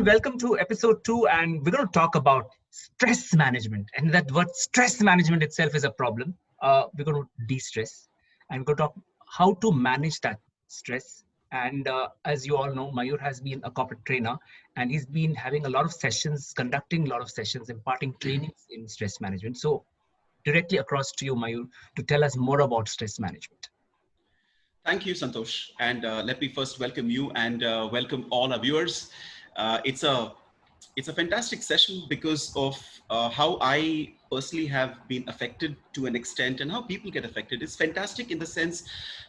welcome to episode 2. And we're going to talk about stress management. And that word stress management itself is a problem. We're going to de stress and we're going to talk how to manage that stress. And as you all know, Mayur has been a corporate trainer and he's been having a lot of sessions, conducting a lot of sessions, imparting trainings in stress management. So, directly across to you, Mayur, to tell us more about stress management. Thank you, Santosh. And let me first welcome you and welcome all our viewers. It's a fantastic session because of how I personally have been affected to an extent and how people get affected. It's fantastic in the sense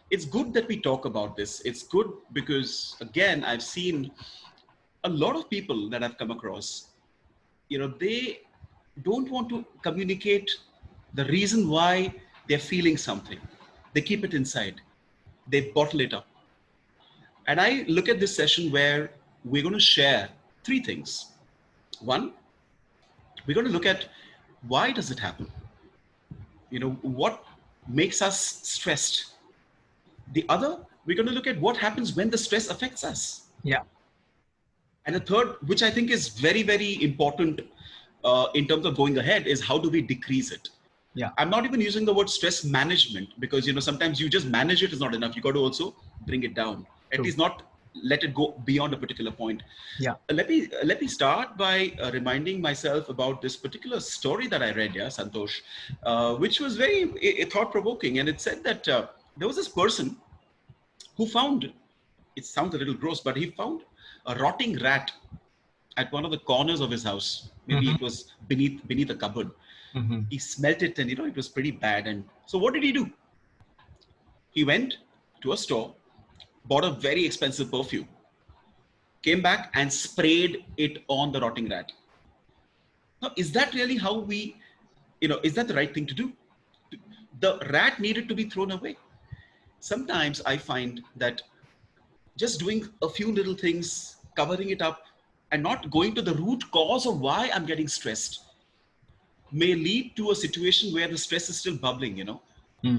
it's good that we talk about this. It's good because, again, I've seen a lot of people that I've come across, they don't want to communicate the reason why they're feeling something. They keep it inside. They bottle it up. And I look at this session where we're going to share three things. One, we're going to look at why does it happen? What makes us stressed? The other, we're going to look at what happens when the stress affects us. Yeah. And the third, which I think is very, very important in terms of going ahead, is how do we decrease it? Yeah. I'm not even using the word stress management because, sometimes you just manage it is not enough. You got to also bring it down. At least not let it go beyond a particular point. Yeah. Let me start by reminding myself about this particular story that I read, Santosh, which was very thought-provoking. And it said that there was this person who found, it sounds a little gross, but he found a rotting rat at one of the corners of his house. Maybe it was beneath a cupboard. He smelt it and, it was pretty bad. And so what did he do? He went to a store, bought a very expensive perfume, came back and sprayed it on the rotting rat. Now, is that really how we, is that the right thing to do? The rat needed to be thrown away. Sometimes I find that just doing a few little things, covering it up and not going to the root cause of why I'm getting stressed may lead to a situation where the stress is still bubbling,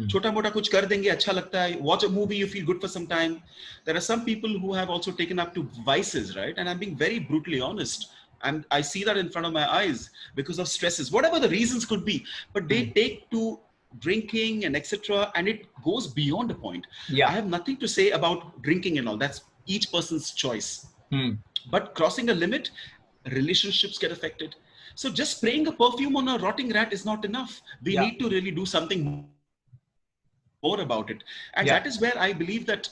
Chota mota kuch kar denge, acha lagta hai. Watch a movie, you feel good for some time. There are some people who have also taken up to vices, right? And I'm being very brutally honest. And I see that in front of my eyes because of stresses, whatever the reasons could be. But they take to drinking and etc. And it goes beyond a point. Yeah. I have nothing to say about drinking and all. That's each person's choice. But crossing a limit, relationships get affected. So just spraying a perfume on a rotting rat is not enough. We need to really do something more about it. And that is where I believe that,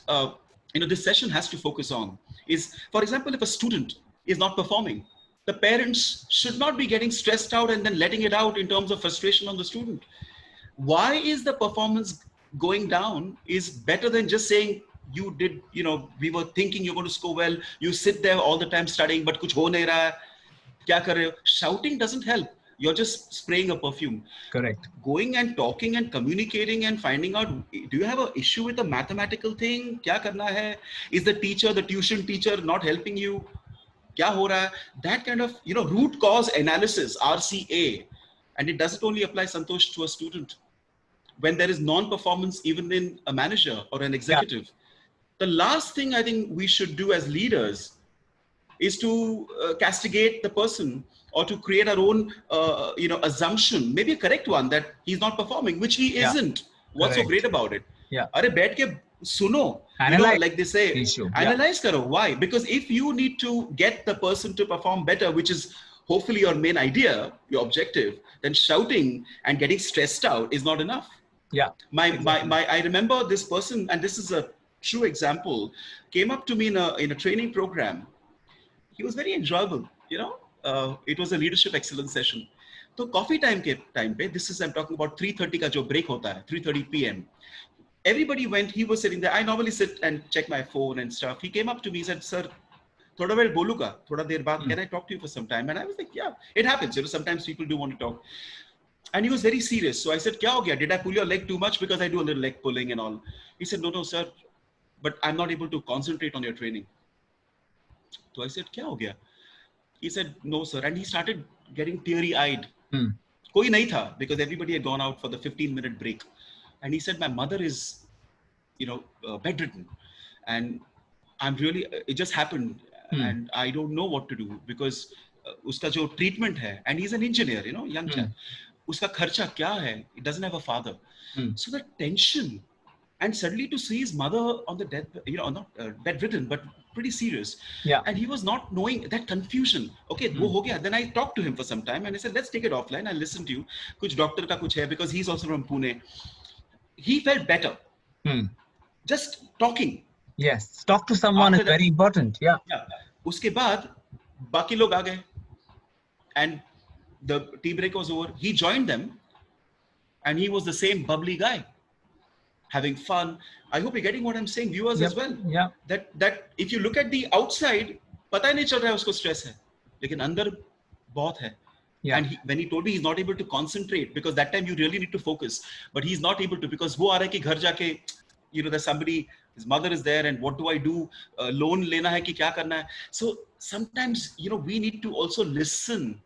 this session has to focus on is, for example, if a student is not performing, the parents should not be getting stressed out and then letting it out in terms of frustration on the student. Why is the performance going down is better than just saying, you did, we were thinking you're going to score well. You sit there all the time studying, but kuch ho nahi raha hai. Kya kar rahe ho? Shouting doesn't help. You're just spraying a perfume. Correct. Going and talking and communicating and finding out, do you have an issue with a mathematical thing? Kya karna hai? Is the teacher, the tuition teacher not helping you? Kya ho raha hai? That kind of, root cause analysis, RCA. And it doesn't only apply, Santosh, to a student. When there is non-performance, even in a manager or an executive, the last thing I think we should do as leaders is to castigate the person or to create our own, assumption, maybe a correct one that he's not performing, which he isn't. What's so great about it? Yeah. Arre baith ke suno, Analyze, like they say, analyze karo. Why? Because if you need to get the person to perform better, which is hopefully your main idea, your objective, then shouting and getting stressed out is not enough. Yeah. I remember this person, and this is a true example, came up to me in a training program. He was very enjoyable, it was a leadership excellence session. So coffee time pe, this is, I'm talking about 3:30 ka jo break hota hai, 3:30 p.m. Everybody went, he was sitting there. I normally sit and check my phone and stuff. He came up to me, he said, sir, thoda vel boluga, thoda der baad, can I talk to you for some time? And I was like, yeah, it happens. Sometimes people do want to talk. And he was very serious. So I said, kya ho gaya? Did I pull your leg too much? Because I do a little leg pulling and all. He said, no, sir, but I'm not able to concentrate on your training. So I said, kya ho gaya? He said, no, sir. And he started getting teary-eyed. Koi nahi tha, because everybody had gone out for the 15-minute break. And he said, my mother is, bedridden. And I'm really, it just happened. and I don't know what to do because उसका जो treatment है, and he's an engineer, you know, young chap, उसका खर्चा क्या है? He doesn't have a father. So the tension, and suddenly to see his mother on the death, you know, not bedridden, but pretty serious. Yeah. And he was not knowing that confusion. Okay, वो हो गया. Then I talked to him for some time and I said, let's take it offline. I'll listen to you. कुछ doctor का कुछ है, because he's also from Pune. He felt better. Just talking. Yes, talk to someone is very important. Yeah. उसके बाद बाकी लोग आ गए. And the tea break was over. He joined them and he was the same bubbly guy, having fun. I hope you're getting what I'm saying, viewers as well. Yeah. That if you look at the outside, पता ही नहीं चल रहा है उसको stress है, लेकिन अंदर बहुत है. Yeah. And when he told me he's not able to concentrate, because that time you really need to focus, but he's not able to because वो आ रहा है कि घर जाके, you know, there's somebody, his mother is there, and what do I do? Loan लेना है कि क्या करना है? So sometimes, you know, we need to also listen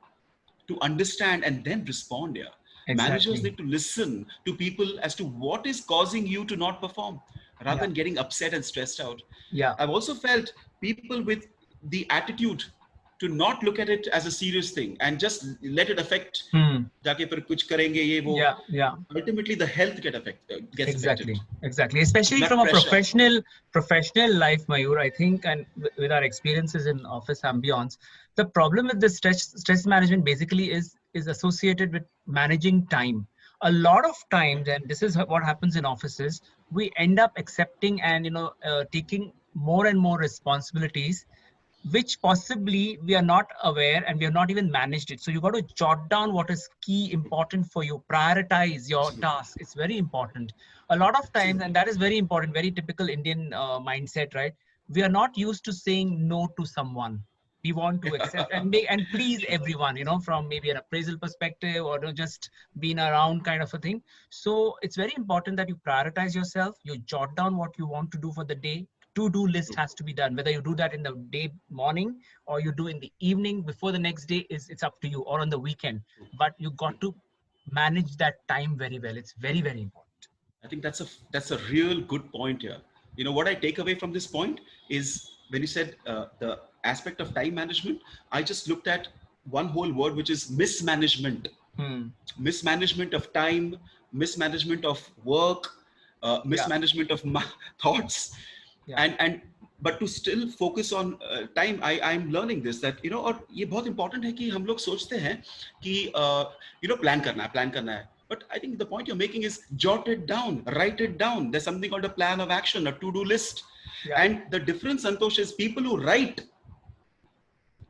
to understand and then respond. Yeah. Exactly. Managers need to listen to people as to what is causing you to not perform rather than getting upset and stressed out. Yeah. I've also felt people with the attitude to not look at it as a serious thing and just let it affect. जाके फिर कुछ करेंगे ये वो. Yeah. Ultimately, the health gets affected. Exactly. Especially from a professional life, Mayur, I think, and with our experiences in office ambience, the problem with the stress management basically is associated with managing time. A lot of times, and this is what happens in offices, we end up accepting and, you know, taking more and more responsibilities, which possibly we are not aware and we have not even managed it. So you got to jot down what is key, important for you, prioritize your task. It's very important. A lot of times, and that is very important, very typical Indian mindset, right? We are not used to saying no to someone. We want to accept and please everyone, you know, from maybe an appraisal perspective or just being around kind of a thing. So it's very important that you prioritize yourself, you jot down what you want to do for the day. To-do list has to be done, whether you do that in the day morning or you do in the evening before the next day, it's up to you, or on the weekend, but you got to manage that time very well. It's very, very important. I think that's a real good point here. You know, what I take away from this point is when you said the aspect of time management, I just looked at one whole word, which is mismanagement. Mismanagement of time, mismanagement of work, mismanagement of thoughts. But to still focus on time, I'm learning this, that, you know, और ये बहुत important है कि हम लोग सोचते हैं कि you know, plan करना है. But I think the point you're making is jot it down, write it down. There's something called a plan of action, a to-do list. And the difference, Santosh, is people who write,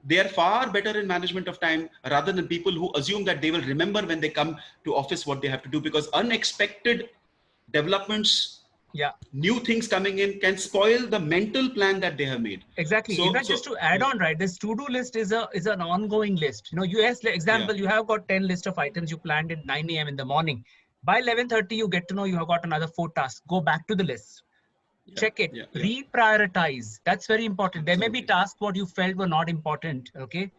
they are far better in management of time rather than people who assume that they will remember when they come to office what they have to do, because unexpected developments, new things coming in can spoil the mental plan that they have made. Exactly. So, just to add on, right, this to-do list is an ongoing list. You know, example, you have got 10 list of items you planned at 9 a.m. in the morning. By 11:30, you get to know you have got another 4 tasks. Go back to the list. Check it. Reprioritize. That's very important. There may be tasks what you felt were not important. Okay.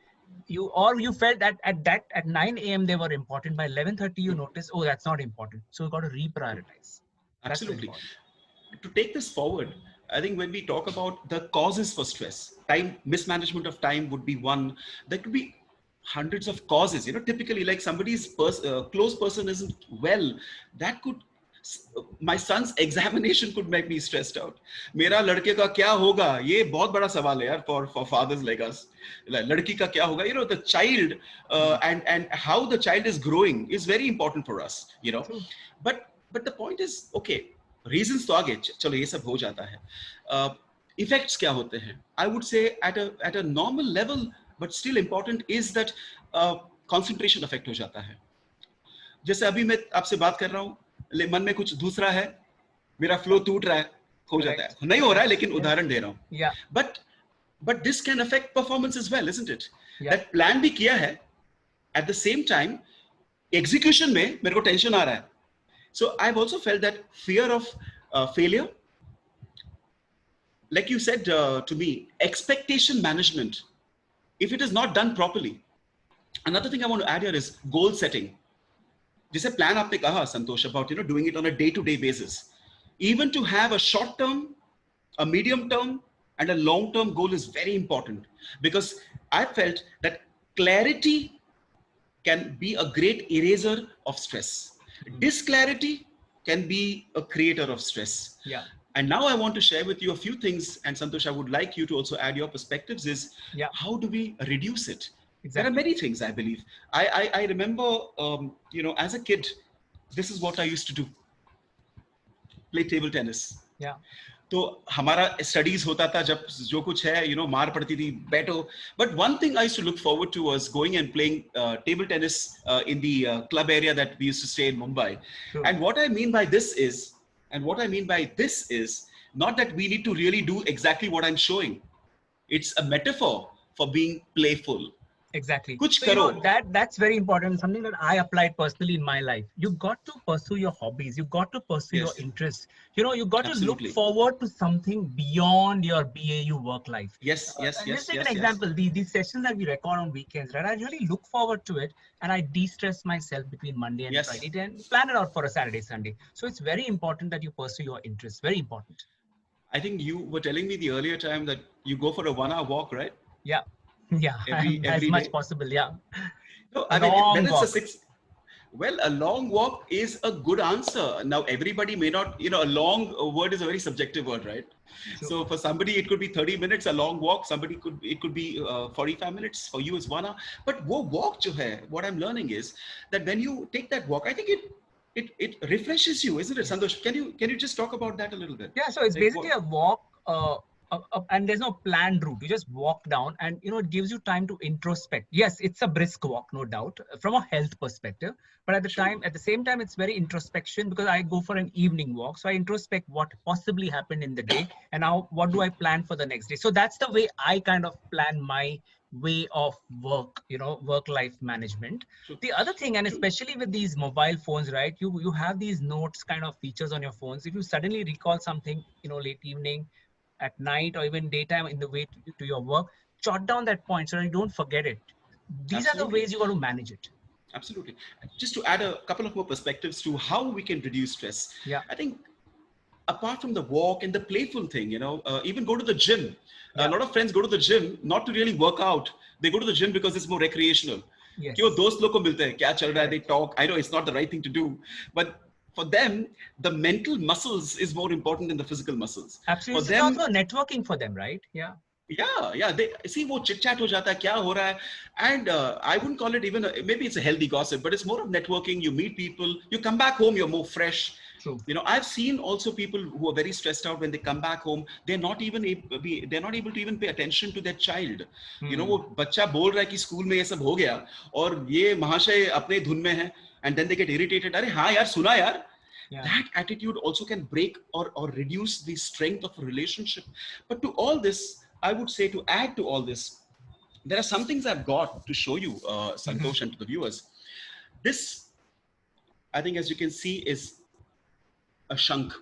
You felt that at 9 a.m. they were important. By 11:30, you notice, oh, that's not important. So you got to reprioritize. Absolutely. To take this forward, I think when we talk about the causes for stress, time mismanagement of time would be one. There could be hundreds of causes. You know, typically, like somebody's close person isn't well, that could. My son's examination could make me stressed out. मेरा लड़के का क्या होगा? ये बहुत बड़ा सवाल है यार for fathers like us. लड़की का क्या होगा? You know, the child and how the child is growing is very important for us. You know, but the point is, okay. Reasons तो आगे चलो ये सब हो जाता है. Effects क्या होते हैं? I would say at a normal level, but still important is that concentration affect हो जाता है. जैसे अभी मैं आपसे बात कर रहा हूँ, मन में कुछ दूसरा है, मेरा flow टूट रहा है, हो जाता है. नहीं हो रहा है, लेकिन उदाहरण दे रहा हूँ. But this can affect performance as well, isn't it? That plan भी किया है, at the same time, execution में मेरे को tension आ रहा है. So I've also felt that fear of failure, like you said to me, expectation management, if it is not done properly. Another thing I want to add here is goal setting. जैसे plan आपने कहा, Santosh, about, you know, doing it on a day-to-day basis. Even to have a short term, a medium term, and a long-term goal is very important, because I felt that clarity can be a great eraser of stress. Disclarity can be a creator of stress. Yeah. And now I want to share with you a few things, and Santosh, I would like you to also add your perspectives, is Yeah. how do we reduce it? Exactly. There are many things, I believe. I remember, as a kid, this is what I used to do. Play table tennis. Yeah. तो हमारा studies होता था जब जो कुछ है मार पड़ती थी बैठो but one thing I used to look forward to was going and playing table tennis in the club area that we used to stay in Mumbai and what I mean by this is not that we need to really do exactly what I'm showing. It's a metaphor for being playful. Exactly. Kuch so, karo. That's very important. Something that I applied personally in my life. You got to pursue your hobbies. You got to pursue your interests. You got to look forward to something beyond your BAU work life. Yes. Let's take an example. These sessions that we record on weekends, right? I really look forward to it, and I de-stress myself between Monday and Friday and plan it out for a Saturday, Sunday. So it's very important that you pursue your interests. Very important. I think you were telling me the earlier time that you go for a 1 hour walk, right? Yeah. Yeah, every as much day? possible. Yeah. No, I mean, when it's a long walk is a good answer. Now, everybody may not, a long word is a very subjective word, right? Sure. So for somebody, it could be 30 minutes, a long walk. It could be 45 minutes. For you, it's 1 hour. But wo walk jo hai, what I'm learning is that when you take that walk, I think it refreshes you, isn't it, Santosh? Can you just talk about that a little bit? Yeah, so it's basically a walk, and there's no planned route. You just walk down, and it gives you time to introspect. Yes, it's a brisk walk, no doubt, from a health perspective. But at the same time, it's very introspection, because I go for an evening walk, so I introspect what possibly happened in the day, and now what do I plan for the next day. So that's the way I kind of plan my way of work, work-life management. The other thing, and especially with these mobile phones, right? You have these notes kind of features on your phones. If you suddenly recall something, late evening, at night, or even daytime in the way to your work, jot down that point so that you don't forget it. These are the ways you got to manage it. Absolutely. Just to add a couple of more perspectives to how we can reduce stress. Yeah. I think apart from the walk and the playful thing, even go to the gym. Yeah. A lot of friends go to the gym not to really work out. They go to the gym because it's more recreational. Yes. They talk. I know it's not the right thing to do, but for them, the mental muscles is more important than the physical muscles. Absolutely. For them, it's also networking for them, right? Yeah. Yeah. They see wo chit chat ho jata hai, kya ho raha hai, and I wouldn't call it even maybe it's a healthy gossip, but it's more of networking. You meet people, you come back home, you're more fresh. True. I've seen also people who are very stressed out when they come back home. They're not able to even pay attention to their child. वो बच्चा बोल रहा है कि school में ये सब हो गया और ये महाशय अपने धुन में है, and then they get irritated. अरे हाँ यार सुना यार. Yeah. That attitude also can break or reduce the strength of a relationship. But to all this, I would say, to add to all this, there are some things I've got to show you, Santosh, and to the viewers. This, I think, as you can see, is a shank.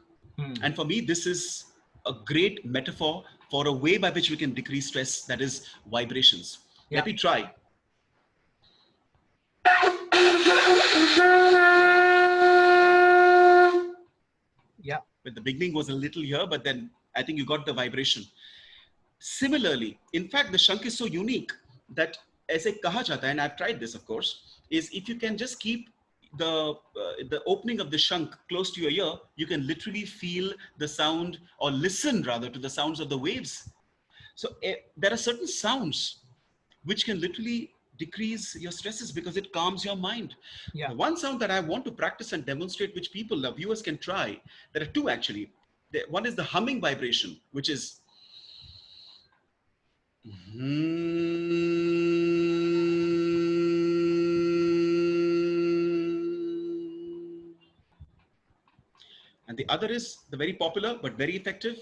And for me, this is a great metaphor for a way by which we can decrease stress, that is vibrations. Yeah. Let me try. Yeah. But the beginning was a little here, but then I think you got the vibration. Similarly, in fact, the shank is so unique that aise kaha jata hai, and I've tried this, of course, is if you can just keep the opening of the shank close to your ear, you can literally feel the sound, or listen rather to the sounds of the waves. So there are certain sounds which can literally decrease your stresses because it calms your mind. Yeah. One sound that I want to practice and demonstrate, which people, the viewers, can try. There are two actually. One is the humming vibration, which is and the other is the very popular but very effective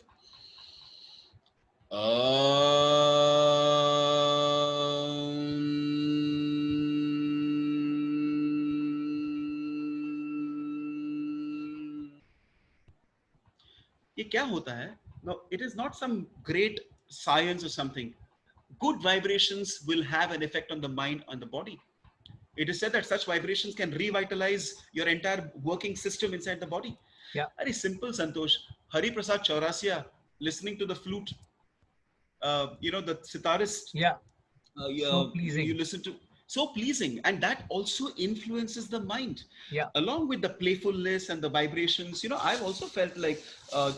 ये क्या होता है? No, it is not some great science or something. Good vibrations will have an effect on the mind and the body. It is said that such vibrations can revitalize your entire working system inside the body. Yeah. Very simple, Santosh. Hari Prasad Chaurasia listening to the flute. the sitarist, Yeah. So you pleasing. listen to, so pleasing, and that also influences the mind Yeah. along with the playfulness and the vibrations. I've also felt like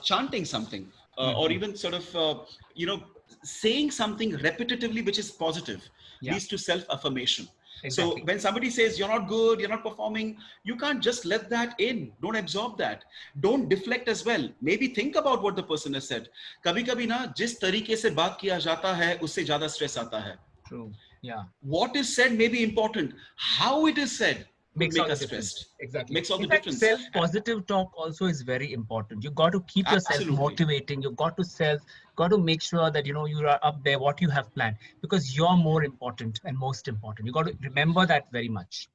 chanting something, or Hmm. even sort of you know saying something repetitively which is positive Yeah. leads to self affirmation. So Exactly. when somebody says you're not good, you're not performing, you can't just let that in. Don't absorb that. Don't deflect as well. Maybe think about what the person has said. कभी कभी ना जिस तरीके से बात किया जाता है उससे ज्यादा स्ट्रेस आता है. True. Yeah. What is said may be important. How it is said could Makes make all the us difference. stressed. Exactly. Makes all In the fact, difference. self-positive talk also is very important. You got to keep yourself Absolutely. motivating. You got to make sure that you are up there, what you have planned, because you're more important and most important. You got to remember that very much.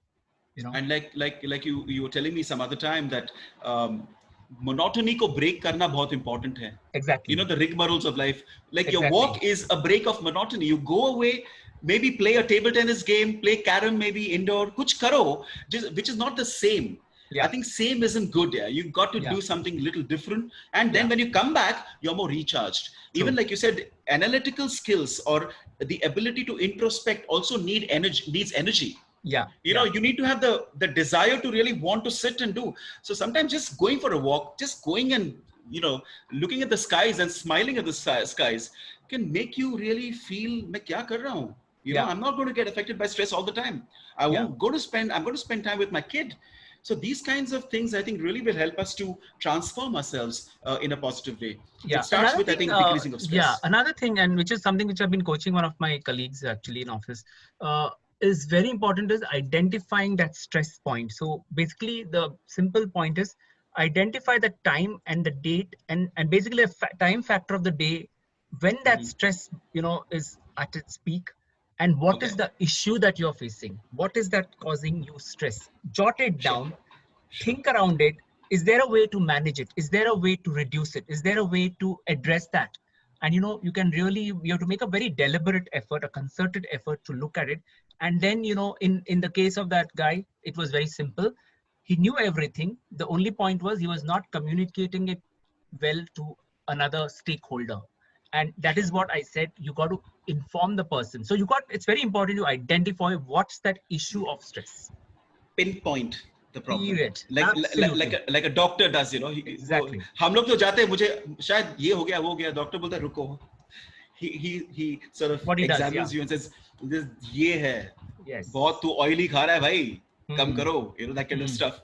You know. And like you were telling me some other time that monotony को break करना बहुत important है. Exactly. The rigmaroles of life. Like your Exactly. walk is a break of monotony. You go away, maybe play a table tennis game, play carom, maybe indoor, kuch karo, which is not the same. I Yeah. think same isn't good. Yeah, you got to Yeah. do something little different, and then Yeah. when you come back, you're more recharged. Even True. like you said, analytical skills or the ability to introspect also needs energy. Yeah. Yeah. You need to have the desire to really want to sit and do. So sometimes just going for a walk, just going and looking at the skies and smiling at the skies can make you really feel मैं क्या कर रहा हूँ. Yeah. I'm not going to get affected by stress all the time. I'm going to spend time with my kid. So these kinds of things I think really will help us to transform ourselves in a positive way. Yeah. It starts Another with, I thing, think, decreasing of stress. yeah, another thing, and which is something which I've been coaching one of my colleagues actually in office, is very important, is identifying that stress point. So basically, the simple point is identify the time and the date, and basically a time factor of the day when that stress is at its peak, and what is Okay. the issue that you're facing. What is that causing you stress? Jot it Sure. down. Sure. Think around it. Is there a way to manage it? Is there a way to reduce it? Is there a way to address that? And you can really, you have to make a very deliberate effort, a concerted effort to look at it. And then in the case of that guy, it was very simple. He knew everything. The only point was he was not communicating it well to another stakeholder. And that is what I said, you got to inform the person. So it's very important to identify what's that issue of stress. Pinpoint the problem. Period. Like a doctor does, Exactly. हम लोग तो जाते हैं, मुझे शायद ये हो गया वो गया, डॉक्टर बोलता है रुको. He sort of What he does, examines yeah. you and says this ये है, Yes. बहुत तू oily खा रहा है भाई, कम करो, that kind of stuff.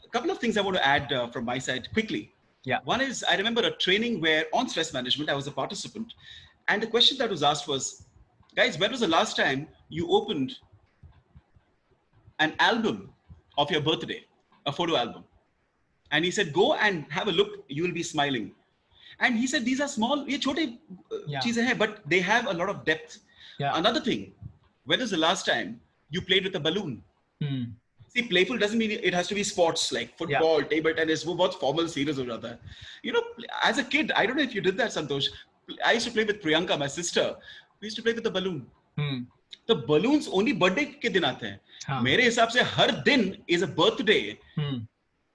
A couple of things I want to add from my side quickly. Yeah. One is, I remember a training where on stress management I was a participant, and the question that was asked was, guys, when was the last time you opened an album of your birthday, a photo album? And he said, go and have a look, you will be smiling. And he said, these are small, ye chote cheezein hai, but they have a lot of depth. Yeah. Another thing, when was the last time you played with a balloon? See, playful doesn't mean it has to be sports like football, table tennis, wo bahut formal serious ho jata hai. As a kid, I don't know if you did that, Santosh. I used to play with Priyanka, my sister. We used to play with the balloon. The balloons only birthday ke din aate hain. मेरे हिसाब से हर दिन is a birthday,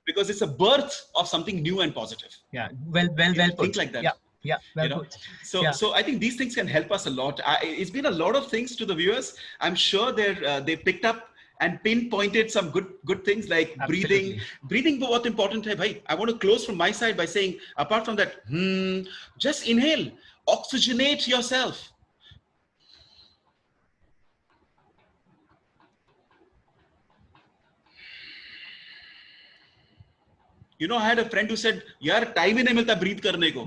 because it's a birth of something new and positive. Yeah, well put. Think like that. Yeah, well put. So I think these things can help us a lot. It's been a lot of things to the viewers. I'm sure they picked up and pinpointed some good things like Absolutely. breathing बहुत important है भाई. I want to close from my side by saying, apart from that, just inhale, oxygenate yourself. I had a friend who said, यार time ही नहीं मिलता breathe करने को.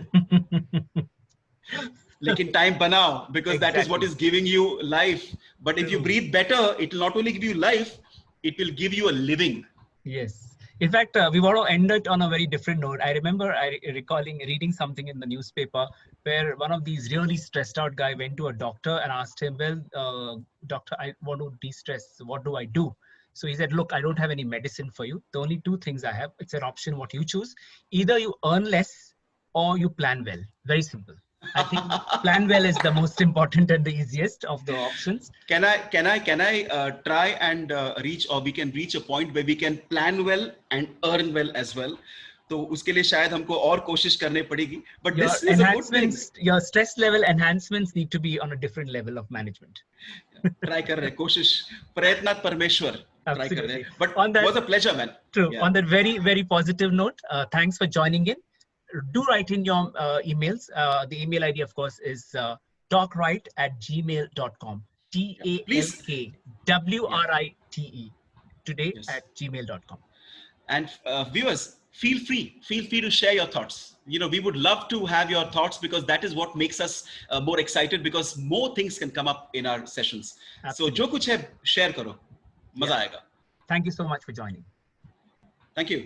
लेकिन time बनाओ, because that is what is giving you life. But if you breathe better, it will not only give you life, it will give you a living. Yes. In fact, we want to end it on a very different note. I remember recalling reading something in the newspaper where one of these really stressed out guy went to a doctor and asked him, well, doctor, I want to de-stress. What do I do? So he said, look, I don't have any medicine for you. The only two things I have, it's an option what you choose. Either you earn less or you plan well. Very simple. I think plan well is the most important and the easiest of the options. Can I try and reach, or we can reach a point where we can plan well and earn well as well? तो उसके लिए शायद हमको और कोशिश करनी पड़ेगी, but Your this is a good thing. enhancements, your stress level enhancements need to be on a different level of management. Try कर रहे, कोशिश, प्रयत्नात परमेश्वर, try कर रहे. Absolutely. But On that- was a pleasure, man. True. Yeah. On that very, very positive note, thanks for joining in. Do write in your emails. The email ID, of course, is talkwrite@gmail.com. TALKWRITE today Yes. @gmail.com. And viewers, feel free to share your thoughts. You know, we would love to have your thoughts, because that is what makes us more excited, because more things can come up in our sessions. Absolutely. So जो कुछ है share करो, मजा आएगा. Thank you so much for joining. Thank you.